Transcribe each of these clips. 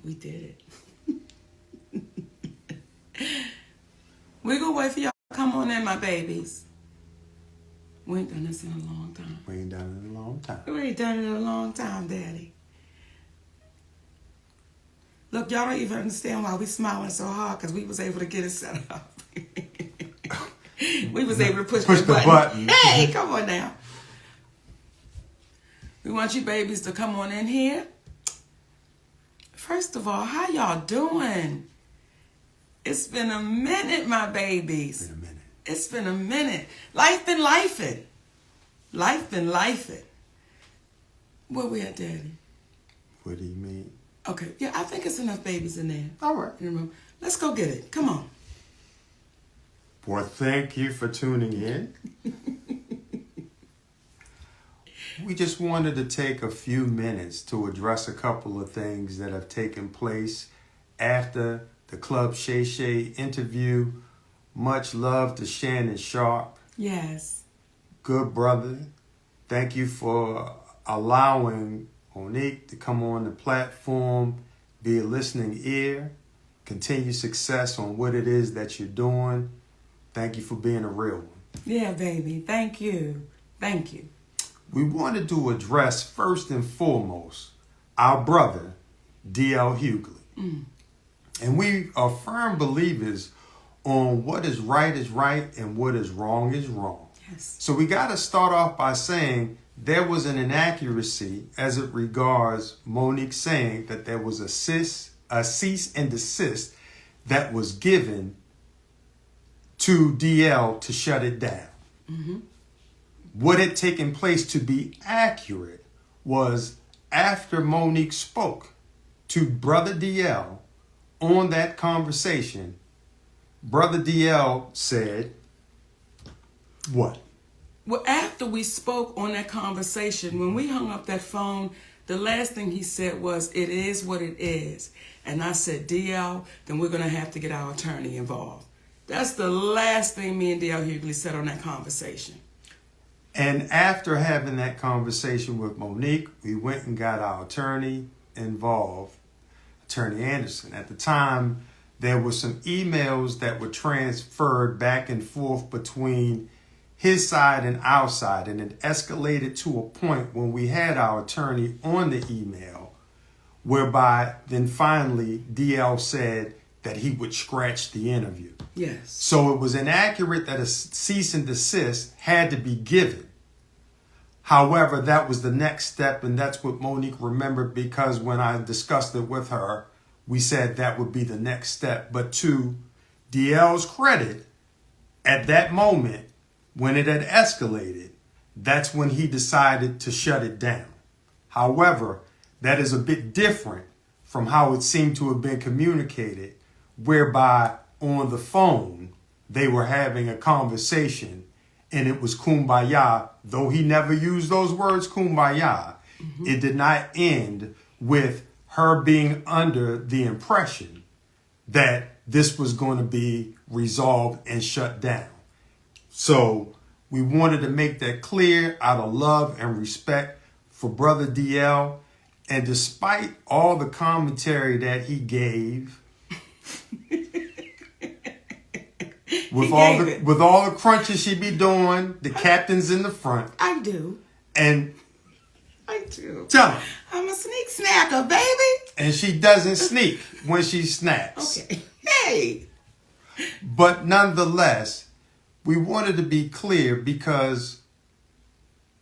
We did. We're going to wait for y'all to come on in, my babies. We ain't done this in a long time. We ain't done it in a long time. We ain't done it in a long time, Daddy. Look, y'all don't even understand why we smiling so hard, because we was able to get it set up. We was able to push the button. Hey, come on now. We want you babies to come on in here. First of all, how y'all doing? It's been a minute, my babies. It's been a minute. Life been lifing. Life been lifing. Where we at, Daddy? What do you mean? Okay, yeah, I think it's enough babies in there. All right. Let's go get it. Come on. Well, thank you for tuning in. We just wanted to take a few minutes to address a couple of things that have taken place after the Club Shay Shay interview. Much love to Shannon Sharp. Yes. Good brother. Thank you for allowing Nique to come on the platform, be a listening ear, continue success on what it is that you're doing. Thank you for being a real one. Yeah, baby. Thank you. Thank you. We wanted to address first and foremost our brother, D.L. Hughley. And we are firm believers on what is right and what is wrong. Yes. So we got to start off by saying there was an inaccuracy as it regards Monique saying that there was a cease and desist that was given to DL to shut it down. Mm-hmm. What had taken place, to be accurate, was after Monique spoke to Brother DL on that conversation, Brother DL said, what? Well, after we spoke on that conversation, when we hung up that phone, the last thing he said was, it is what it is. And I said, DL, then we're going to have to get our attorney involved. That's the last thing me and DL Hughley said on that conversation. And after having that conversation with Monique, we went and got our attorney involved, Attorney Anderson. At the time, there were some emails that were transferred back and forth between his side and our side, and it escalated to a point when we had our attorney on the email, whereby then finally DL said that he would scratch the interview. Yes. So it was inaccurate that a cease and desist had to be given. However, that was the next step, and that's what Monique remembered, because when I discussed it with her, we said that would be the next step. But to DL's credit, at that moment, when it had escalated, that's when he decided to shut it down. However, that is a bit different from how it seemed to have been communicated, whereby on the phone, they were having a conversation and it was kumbaya. Though he never used those words, kumbaya, It did not end with her being under the impression that this was going to be resolved and shut down. So we wanted to make that clear out of love and respect for Brother DL. And despite all the commentary that he gave, with all the crunches she be doing, the captain's in the front. I do. And I do. Tell him. I'm a sneak snacker, baby. And she doesn't sneak when she snacks. Okay. Hey. But nonetheless, we wanted to be clear because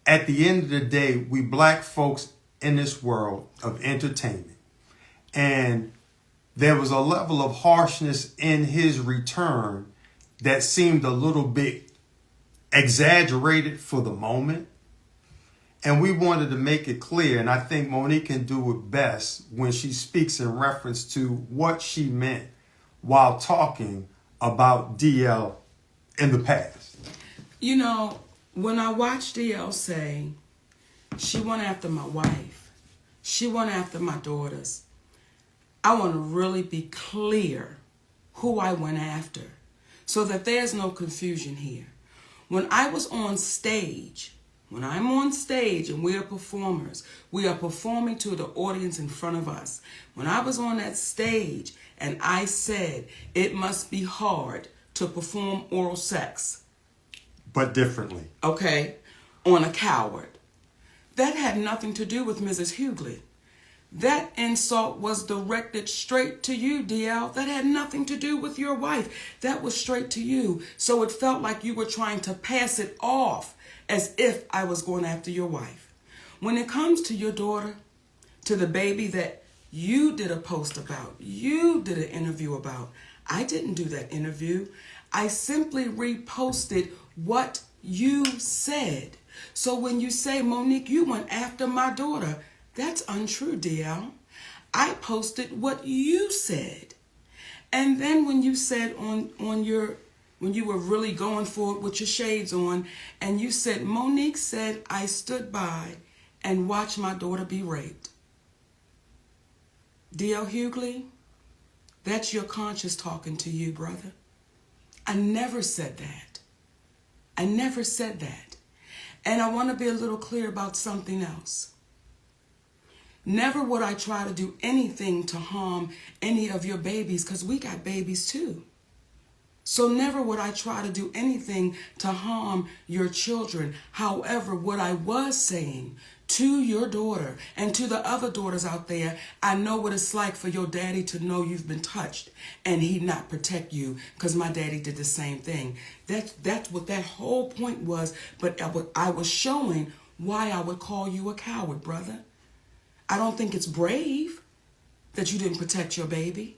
at the end of the day, we black folks in this world of entertainment. And there was a level of harshness in his return that seemed a little bit exaggerated for the moment. And we wanted to make it clear, and I think Monique can do it best when she speaks in reference to what she meant while talking about DL in the past. You know, when I watched DL say, she went after my wife, she went after my daughters, I want to really be clear who I went after so that there's no confusion here. When I was on stage, When I'm on stage and we are performers, we are performing to the audience in front of us. When I was on that stage and I said it must be hard to perform oral sex. But differently. Okay, on a coward. That had nothing to do with Mrs. Hughley. That insult was directed straight to you, DL. That had nothing to do with your wife. That was straight to you. So it felt like you were trying to pass it off as if I was going after your wife. When it comes to your daughter, to the baby that you did a post about, you did an interview about, I didn't do that interview. I simply reposted what you said. So when you say, Monique, you went after my daughter, that's untrue, DL. I posted what you said. And then when you said when you were really going for it with your shades on, and you said, Monique said, I stood by and watched my daughter be raped. DL Hughley, that's your conscience talking to you, brother. I never said that. I never said that. And I want to be a little clear about something else. Never would I try to do anything to harm any of your babies, because we got babies too. So never would I try to do anything to harm your children. However, what I was saying to your daughter and to the other daughters out there, I know what it's like for your daddy to know you've been touched and he not protect you, because my daddy did the same thing. That's what that whole point was. But I was showing why I would call you a coward, brother. I don't think it's brave that you didn't protect your baby.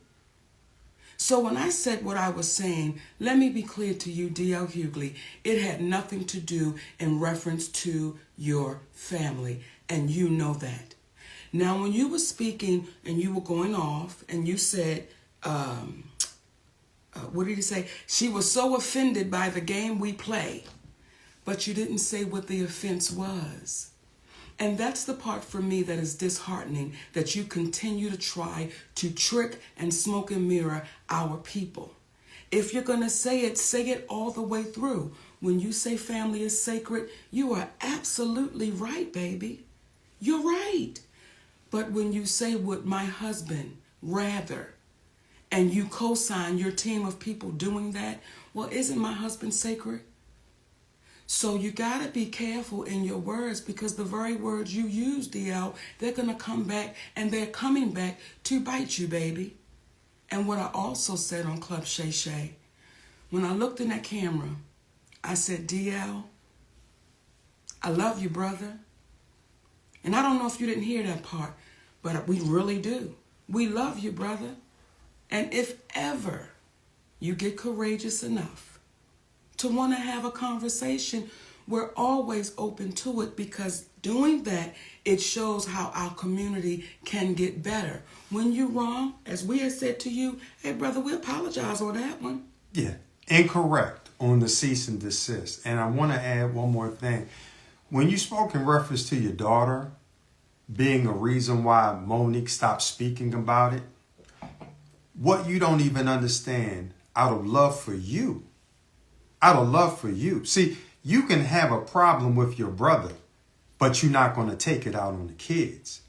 So when I said what I was saying, let me be clear to you, D.L. Hughley, it had nothing to do in reference to your family, and you know that. Now, when you were speaking and you were going off and you said, what did you say? She was so offended by the game we play, but you didn't say what the offense was. And that's the part for me that is disheartening, that you continue to try to trick and smoke and mirror our people. If you're going to say it all the way through. When you say family is sacred, you are absolutely right, baby. You're right. But when you say would my husband rather, and you co-sign your team of people doing that, well, isn't my husband sacred? So you got to be careful in your words, because the very words you use, DL, they're going to come back, and they're coming back to bite you, baby. And what I also said on Club Shay Shay, when I looked in that camera, I said, DL, I love you, brother. And I don't know if you didn't hear that part, but we really do. We love you, brother. And if ever you get courageous enough to want to have a conversation, we're always open to it, because doing that, it shows how our community can get better. When you're wrong, as we have said to you, hey, brother, we apologize on that one. Yeah, incorrect on the cease and desist. And I want to add one more thing. When you spoke in reference to your daughter being a reason why Monique stopped speaking about it, what you don't even understand, out of love for you, see, you can have a problem with your brother, but you're not going to take it out on the kids.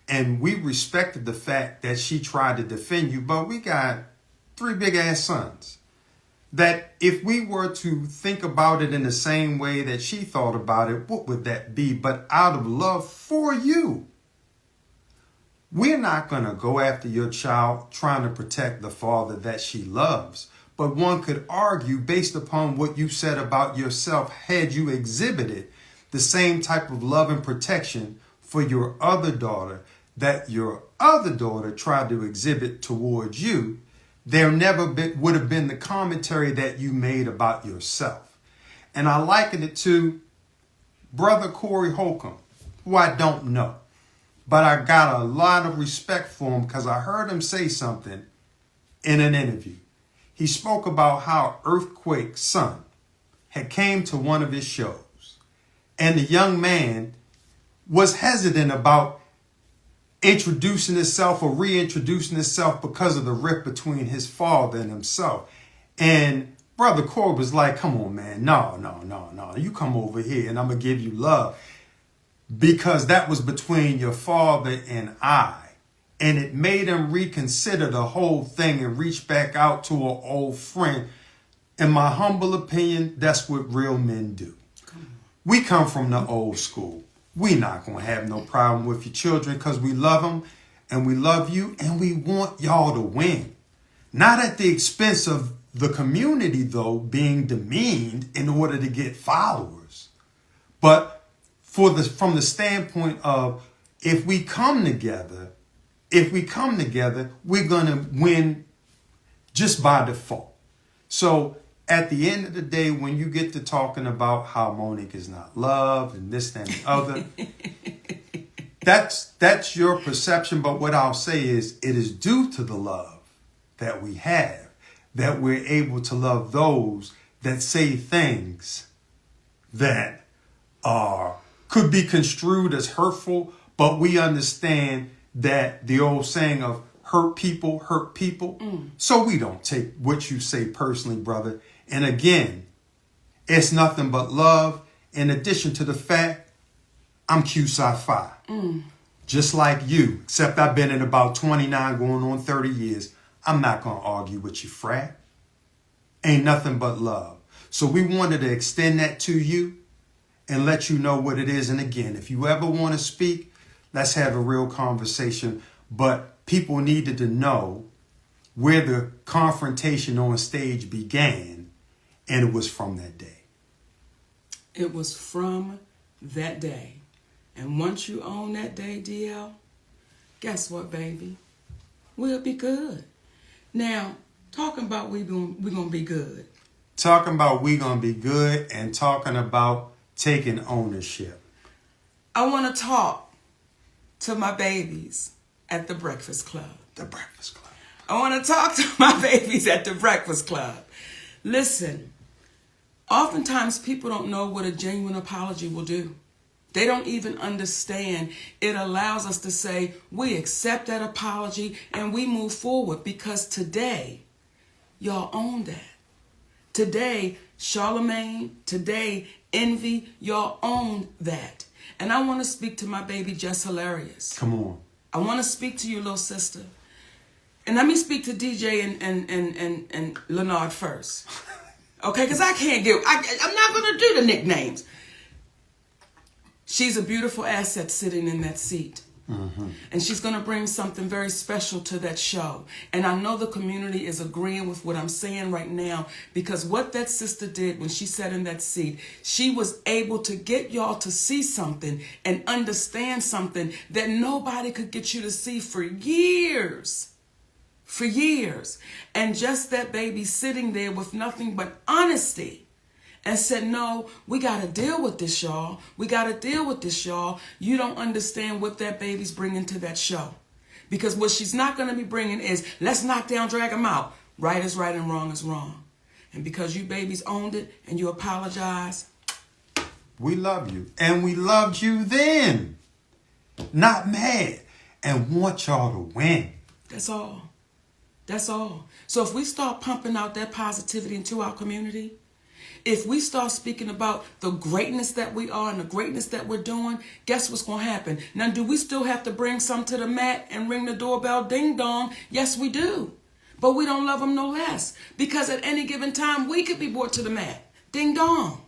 And we respected the fact that she tried to defend you, but we got 3 big ass sons. That if we were to think about it in the same way that she thought about it, what would that be? But out of love for you, we're not going to go after your child trying to protect the father that she loves. But one could argue, based upon what you said about yourself, had you exhibited the same type of love and protection for your other daughter that your other daughter tried to exhibit towards you, there never would have been the commentary that you made about yourself. And I liken it to Brother Corey Holcomb, who I don't know. But I got a lot of respect for him because I heard him say something in an interview. He spoke about how Earthquake's son had came to one of his shows, and the young man was hesitant about introducing himself or reintroducing himself because of the rift between his father and himself. And Brother Corey was like, come on, man. No. You come over here and I'm going to give you love. Because that was between your father and I. And it made him reconsider the whole thing and reach back out to an old friend. In my humble opinion, that's what real men do. We come from the old school. We not going to have no problem with your children because we love them and we love you and we want y'all to win. Not at the expense of the community, though, being demeaned in order to get followers. But from the standpoint of if we come together, we're going to win just by default. So at the end of the day, when you get to talking about how Monique is not loved and this, that, and the other, that's your perception. But what I'll say is it is due to the love that we have that we're able to love those that say things that could be construed as hurtful, but we understand that the old saying of hurt people. So we don't take what you say personally, brother. And again, it's nothing but love. In addition to the fact, I'm Q-Sci-Fi. Just like you, except I've been in about 29 going on 30 years. I'm not going to argue with you, frat. Ain't nothing but love. So we wanted to extend that to you and let you know what it is. And again, if you ever want to speak, let's have a real conversation. But people needed to know where the confrontation on stage began, and it was from that day. It was from that day. And once you own that day, DL, guess what, baby? We'll be good. Now, talking about we're gonna be good. Talking about we gonna be good and talking about taking ownership. I want to talk to my babies at the Breakfast Club. The Breakfast Club. I want to talk to my babies at the Breakfast Club. Listen, oftentimes people don't know what a genuine apology will do. They don't even understand. It allows us to say, we accept that apology and we move forward because today, y'all own that. Today, Charlemagne, today, Envy, y'all own that. And I want to speak to my baby, Jess Hilarious. Come on. I want to speak to you, little sister. And let me speak to DJ and Leonard first. Okay, because I'm not going to do the nicknames. She's a beautiful asset sitting in that seat. Mm-hmm. And she's going to bring something very special to that show. And I know the community is agreeing with what I'm saying right now, because what that sister did when she sat in that seat, she was able to get y'all to see something and understand something that nobody could get you to see for years. For years. And just that baby sitting there with nothing but honesty. And said, no, we got to deal with this, y'all. We got to deal with this, y'all. You don't understand what that baby's bringing to that show. Because what she's not going to be bringing is, let's knock down, drag them out. Right is right and wrong is wrong. And because you babies owned it and you apologize. We love you. And we loved you then. Not mad. And want y'all to win. That's all. That's all. So if we start pumping out that positivity into our community, if we start speaking about the greatness that we are and the greatness that we're doing, guess what's going to happen? Now, do we still have to bring some to the mat and ring the doorbell ding dong? Yes, we do. But we don't love them no less, because at any given time, we could be brought to the mat. Ding dong.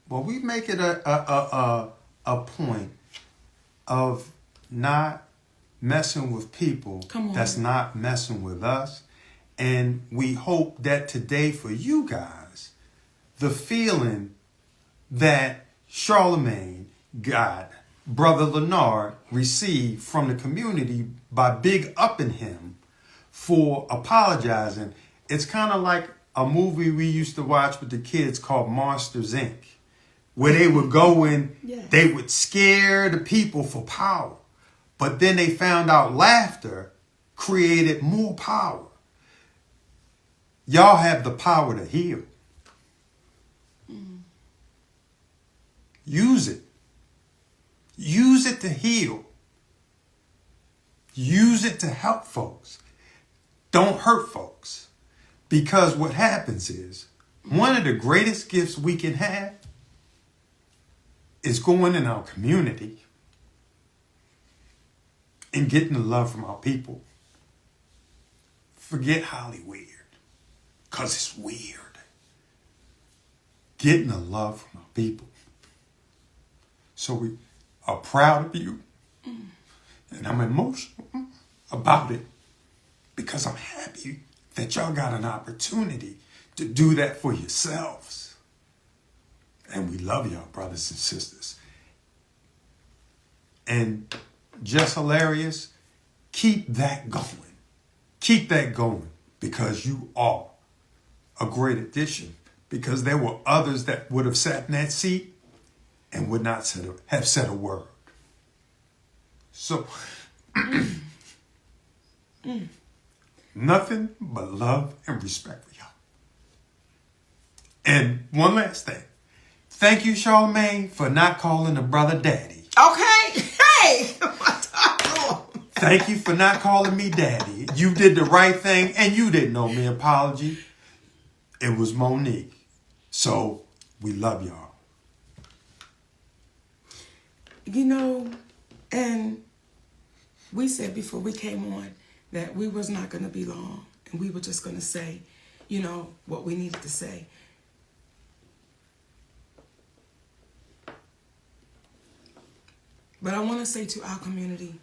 Well, we make it a point of not messing with people that's not messing with us. And we hope that today for you guys, the feeling that Charlemagne got, Brother Leonard received from the community by big upping him for apologizing. It's kind of like a movie we used to watch with the kids called Monsters, Inc., where they would go in, they would scare the people for power. But then they found out laughter created more power. Y'all have the power to heal. Use it. Use it to heal. Use it to help folks. Don't hurt folks. Because what happens is One of the greatest gifts we can have is going in our community and getting the love from our people. Forget Hughley weird, because it's weird. Getting the love from our people. So we are proud of you, and I'm emotional about it because I'm happy that y'all got an opportunity to do that for yourselves. And we love y'all, brothers and sisters. And just hilarious, keep that going. Keep that going, because you are a great addition. Because there were others that would have sat in that seat and would not have said a word. So, nothing but love and respect for y'all. And one last thing. Thank you, Charlamagne, for not calling a brother daddy. Okay. Hey. Thank you for not calling me daddy. You did the right thing, and you didn't owe me an apology. It was Monique. So, we love y'all. You know, and we said before we came on that we was not going to be long. And we were just going to say, you know, what we needed to say. But I want to say to our community,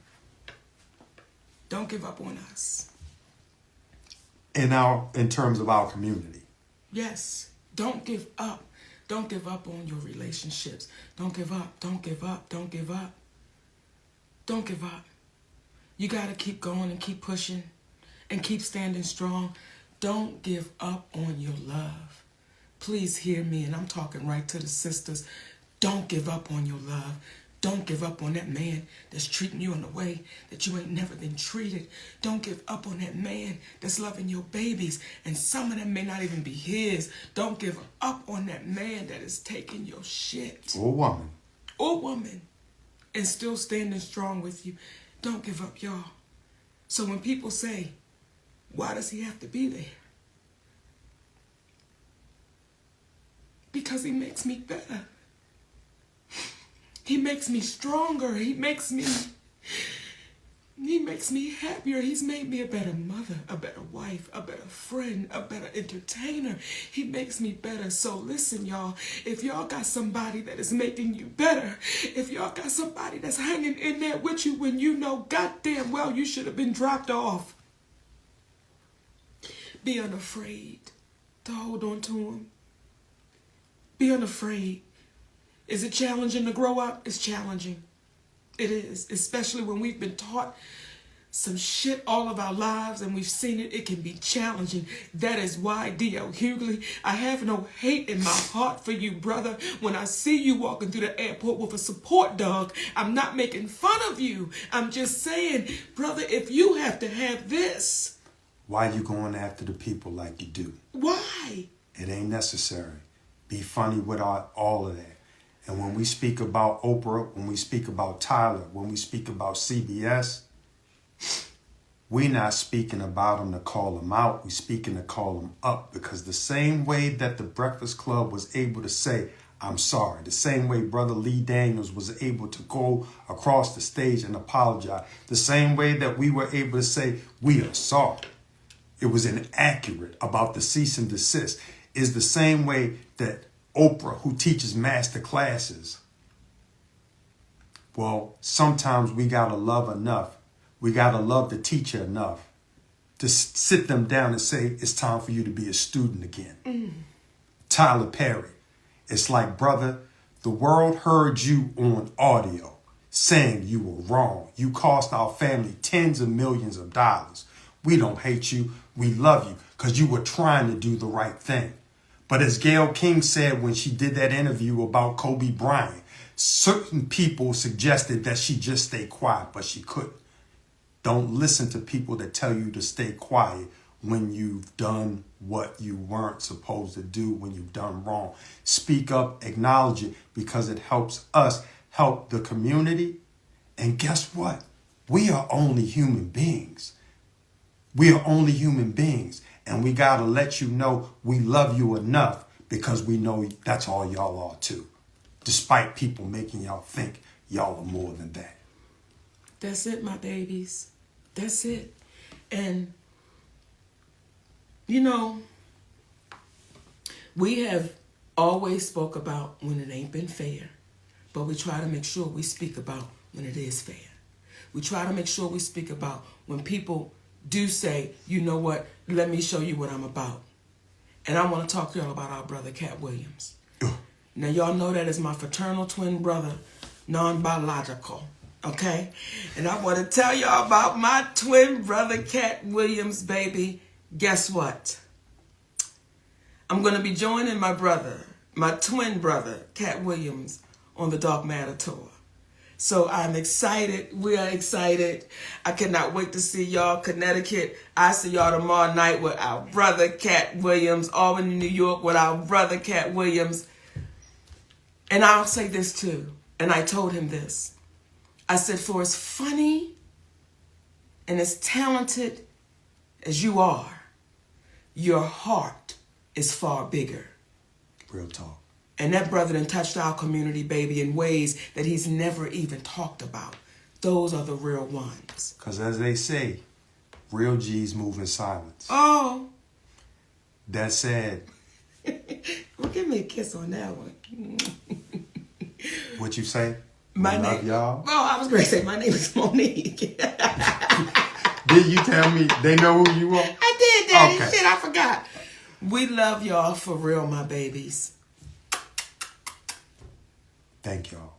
don't give up on us. In terms of our community. Yes. Don't give up. Don't give up on your relationships. Don't give up. Don't give up. Don't give up. Don't give up. You got to keep going and keep pushing and keep standing strong. Don't give up on your love. Please hear me, and I'm talking right to the sisters. Don't give up on your love. Don't give up on that man that's treating you in a way that you ain't never been treated. Don't give up on that man that's loving your babies, and some of them may not even be his. Don't give up on that man that is taking your shit. Or woman. Or woman. And still standing strong with you. Don't give up, y'all. So when people say, why does he have to be there? Because he makes me better. He makes me stronger. He makes me happier. He's made me a better mother, a better wife, a better friend, a better entertainer. He makes me better. So listen, y'all, if y'all got somebody that is making you better, if y'all got somebody that's hanging in there with you when you know goddamn well you should have been dropped off, be unafraid to hold on to him. Be unafraid. Is it challenging to grow up? It's challenging. It is, especially when we've been taught some shit all of our lives and we've seen it. It can be challenging. That is why, D.L. Hughley, I have no hate in my heart for you, brother. When I see you walking through the airport with a support dog, I'm not making fun of you. I'm just saying, brother, if you have to have this. Why you going after the people like you do? Why? It ain't necessary. Be funny with all of that. And when we speak about Oprah, when we speak about Tyler, when we speak about CBS, we're not speaking about them to call them out. We're speaking to call them up. Because the same way that the Breakfast Club was able to say, I'm sorry, the same way Brother Lee Daniels was able to go across the stage and apologize, the same way that we were able to say, we are sorry, it was inaccurate about the cease and desist, is the same way that Oprah, who teaches master classes, well, sometimes we got to love enough. We got to love the teacher enough to sit them down and say, it's time for you to be a student again. Tyler Perry, it's like, brother, the world heard you on audio saying you were wrong. You cost our family tens of millions of dollars. We don't hate you. We love you because you were trying to do the right thing. But as Gayle King said when she did that interview about Kobe Bryant, certain people suggested that she just stay quiet, but she couldn't. Don't listen to people that tell you to stay quiet when you've done what you weren't supposed to do, when you've done wrong. Speak up, acknowledge it, because it helps us help the community. And guess what? We are only human beings. We are only human beings. And we got to let you know we love you enough because we know that's all y'all are too, despite people making y'all think y'all are more than that. That's it, my babies. That's it. And, you know, we have always spoke about when it ain't been fair, but we try to make sure we speak about when it is fair. We try to make sure we speak about when people do say, you know what, let me show you what I'm about. And I want to talk to y'all about our brother, Cat Williams. Now, y'all know that is my fraternal twin brother, non-biological, okay? And I want to tell y'all about my twin brother, Cat Williams, baby. Guess what? I'm going to be joining my brother, my twin brother, Cat Williams, on the Dark Matter Tour. So I'm excited. We are excited. I cannot wait to see y'all. Connecticut. I see y'all tomorrow night with our brother, Cat Williams. Albany, New York with our brother, Cat Williams. And I'll say this too. And I told him this. I said, for as funny and as talented as you are, your heart is far bigger. Real talk. And that brother done touched our community, baby, in ways that he's never even talked about. Those are the real ones. Because as they say, real G's move in silence. Oh. That said. Well, give me a kiss on that one. What you say? My love name, y'all. Oh, I was going to say my name is Monique. Did you tell me they know who you are? I did, Daddy. Okay. Shit, I forgot. We love y'all for real, my babies. Thank y'all.